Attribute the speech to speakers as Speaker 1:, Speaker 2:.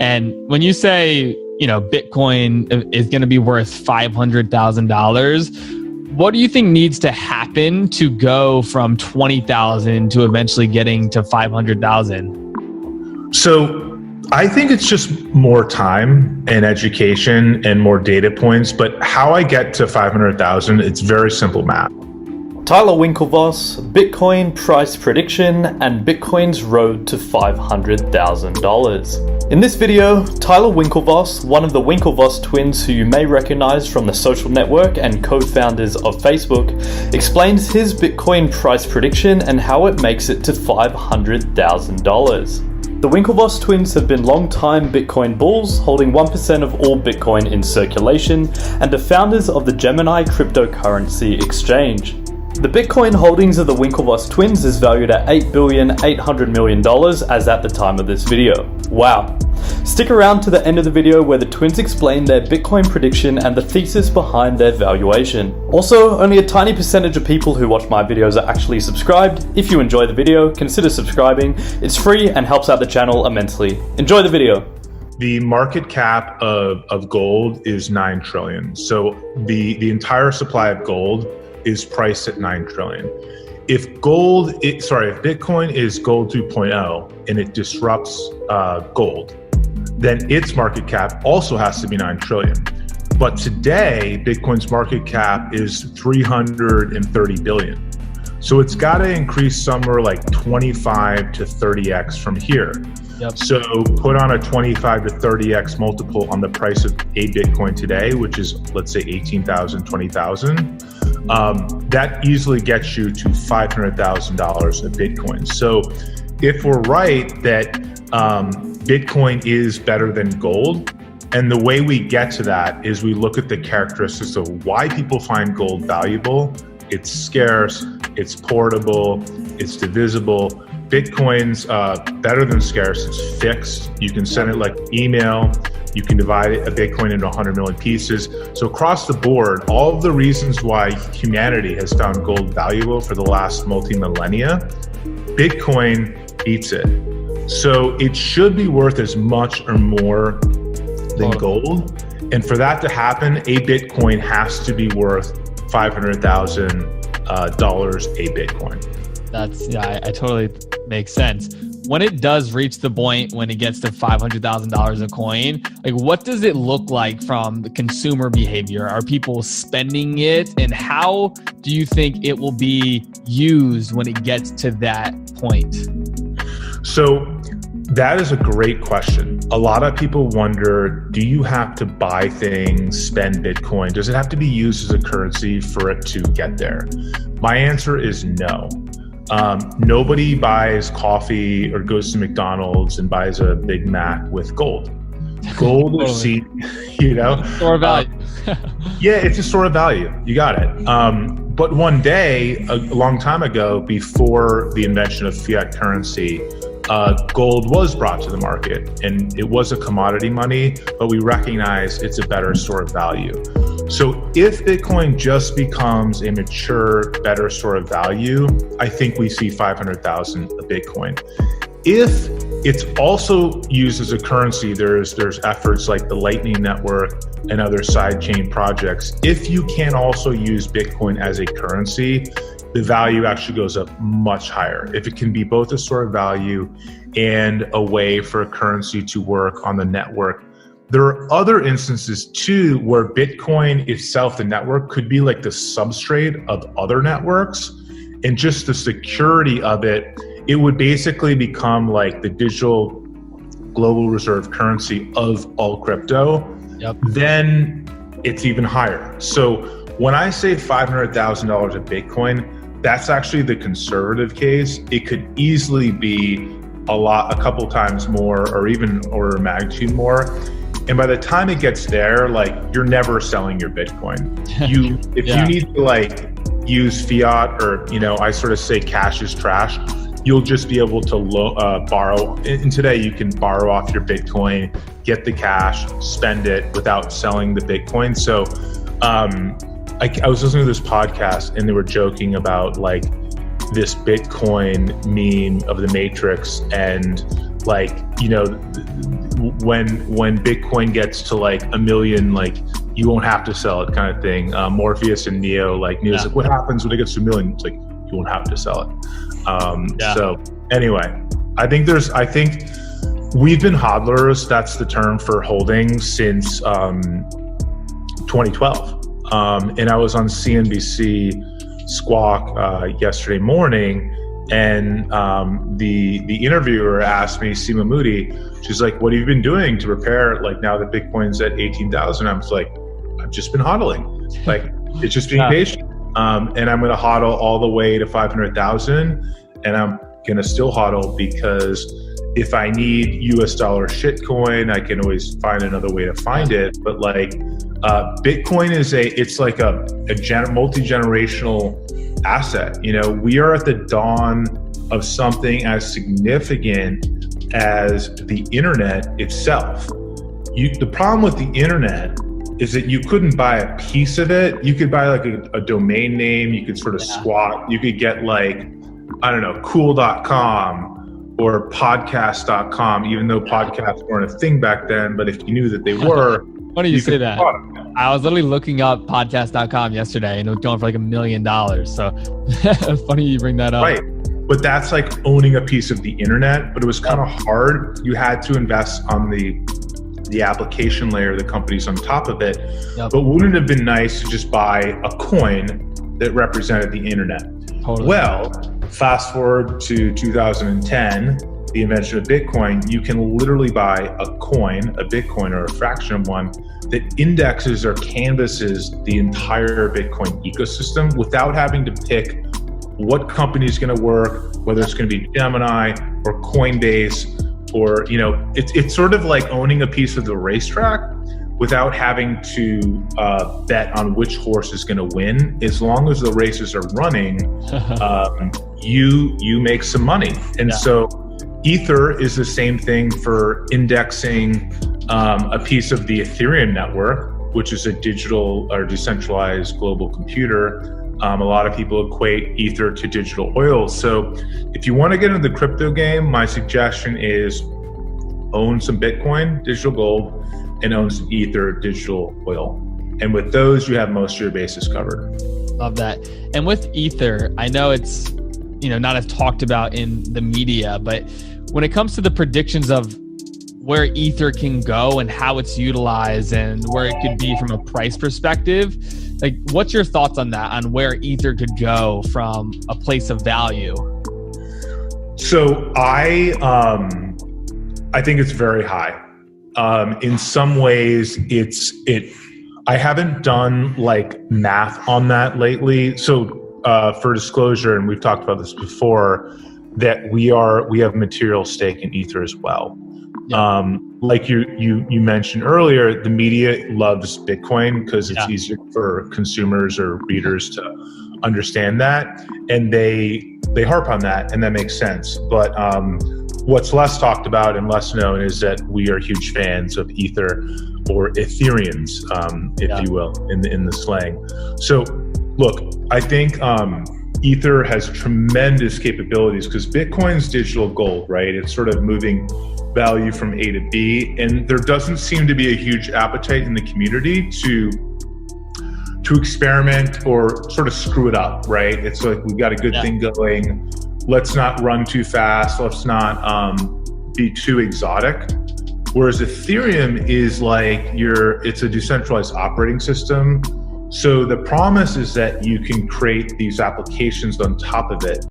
Speaker 1: And when you say, Bitcoin is going to be worth $500,000, what do you think needs to happen to go from 20,000 to eventually getting to 500,000?
Speaker 2: So I think it's just more time and education and more data points. But how I get to 500,000, it's very simple math.
Speaker 3: Tyler Winklevoss, Bitcoin price prediction, and Bitcoin's road to $500,000. In this video, Tyler Winklevoss, one of the Winklevoss twins who you may recognize from the social network and co-founders of Facebook, explains his Bitcoin price prediction and how it makes it to $500,000. The Winklevoss twins have been long-time Bitcoin bulls, holding 1% of all Bitcoin in circulation, and the founders of the Gemini cryptocurrency exchange. The Bitcoin holdings of the Winklevoss twins is valued at $8,800,000,000 as at the time of this video. Wow. Stick around to the end of the video where the twins explain their Bitcoin prediction and the thesis behind their valuation. Also, only a tiny percentage of people who watch my videos are actually subscribed. If you enjoy the video, consider subscribing. It's free and helps out the channel immensely. Enjoy the video.
Speaker 2: The market cap of gold is 9 trillion. So the entire supply of gold is priced at 9 trillion. If Bitcoin is gold 2.0 and it disrupts gold, then its market cap also has to be 9 trillion. But today, Bitcoin's market cap is 330 billion. So it's got to increase somewhere like 25 to 30x from here.
Speaker 1: Yep.
Speaker 2: So put on a 25 to 30x multiple on the price of a Bitcoin today, which is, let's say, 18,000, 20,000. That easily gets you to $500,000 of Bitcoin. So if we're right that Bitcoin is better than gold, and the way we get to that is we look at the characteristics of why people find gold valuable. It's scarce, it's portable, it's divisible. Bitcoin's better than scarce, it's fixed. You can send it like email. You can divide a Bitcoin into 100 million pieces. So across the board, all of the reasons why humanity has found gold valuable for the last multi-millennia, Bitcoin beats it. So it should be worth as much or more than gold. And for that to happen, a Bitcoin has to be worth $500,000 a Bitcoin.
Speaker 1: I totally makes sense. When it does reach the point when it gets to $500,000 a coin, like what does it look like from the consumer behavior? Are people spending it? And how do you think it will be used when it gets to that point?
Speaker 2: So that is a great question. A lot of people wonder, do you have to buy things, spend Bitcoin? Does it have to be used as a currency for it to get there? My answer is no. Nobody buys coffee or goes to McDonald's and buys a Big Mac with gold. Gold is seen,
Speaker 1: store of value.
Speaker 2: Yeah, it's a store of value. You got it. But one day, a long time ago, before the invention of fiat currency, gold was brought to the market, and it was a commodity money, but we recognize it's a better store of value. So if Bitcoin just becomes a mature, better store of value, I think we see 500,000 a Bitcoin. If it's also used as a currency, there's efforts like the Lightning Network and other sidechain projects. If you can also use Bitcoin as a currency, the value actually goes up much higher. If it can be both a store of value and a way for a currency to work on the network. There are other instances too where Bitcoin itself, the network, could be like the substrate of other networks, and just the security of it, it would basically become like the digital global reserve currency of all crypto.
Speaker 1: Yep.
Speaker 2: Then it's even higher. So when I say $500,000 of Bitcoin, that's actually the conservative case. It could easily be a couple times more, or even order of magnitude more. And by the time it gets there, like, you're never selling your Bitcoin. If you need to like use fiat, or I sort of say cash is trash, you'll just be able to borrow. And today you can borrow off your Bitcoin, get the cash, spend it without selling the Bitcoin. So I was listening to this podcast and they were joking about like this Bitcoin meme of the Matrix, and like, you know, when Bitcoin gets to like 1 million, like you won't have to sell it kind of thing. Morpheus and Neo, like Neo's like, what happens when it gets to 1 million? It's like, you won't have to sell it. So anyway, I think we've been hodlers, that's the term for holding, since 2012. And I was on CNBC Squawk yesterday morning, and the interviewer asked me, Seema Moody, she's like, what have you been doing to prepare, like now that Bitcoin's at 18,000? I was like, I've just been hodling. Like, it's just being patient. And I'm going to hodl all the way to 500,000, and I'm going to still hodl because if I need US dollar shitcoin, I can always find another way to find it. But like, Bitcoin it's like a multi-generational asset. You know, we are at the dawn of something as significant as the internet itself. The problem with the internet is that you couldn't buy a piece of it. You could buy like a domain name, you could sort of squat, you could get like, I don't know, cool.com or podcast.com, even though podcasts weren't a thing back then, but if you knew that they were.
Speaker 1: Funny you say that. I was literally looking up podcast.com yesterday and it was going for like $1 million. So funny you bring that up.
Speaker 2: Right. But that's like owning a piece of the internet, but it was kind of hard. You had to invest on the application layer, the companies on top of it. But wouldn't it have been nice to just buy a coin that represented the internet?
Speaker 1: Totally.
Speaker 2: Well, fast forward to 2010, the invention of Bitcoin, you can literally buy a coin, a Bitcoin or a fraction of one, that indexes or canvases the entire Bitcoin ecosystem without having to pick what company is going to work, whether it's going to be Gemini or Coinbase, or, you know, it's sort of like owning a piece of the racetrack without having to bet on which horse is going to win. As long as the races are running, you make some money. And so Ether is the same thing for indexing a piece of the Ethereum network, which is a digital or decentralized global computer. A lot of people equate Ether to digital oil. So if you want to get into the crypto game, my suggestion is own some Bitcoin, digital gold, and own some Ether, digital oil. And with those, you have most of your bases covered.
Speaker 1: Love that. And with Ether, I know it's, you know, not as talked about in the media, but when it comes to the predictions of where Ether can go and how it's utilized and where it could be from a price perspective, like, what's your thoughts on that, on where Ether could go from a place of value?
Speaker 2: So I think it's very high. In some ways, I haven't done like math on that lately. So for disclosure, and we've talked about this before, that we have material stake in Ether as well. Like you mentioned earlier, the media loves Bitcoin because it's easier for consumers or readers to understand that, and they harp on that, and that makes sense. But what's less talked about and less known is that we are huge fans of Ether, or Ethereans, if you will, in the slang. So look, I think Ether has tremendous capabilities because Bitcoin's digital gold, right? It's sort of moving value from A to B, and there doesn't seem to be a huge appetite in the community to experiment or sort of screw it up, right? It's like, we've got a good thing going, let's not run too fast, let's not be too exotic. Whereas Ethereum is like it's a decentralized operating system. So the promise is that you can create these applications on top of it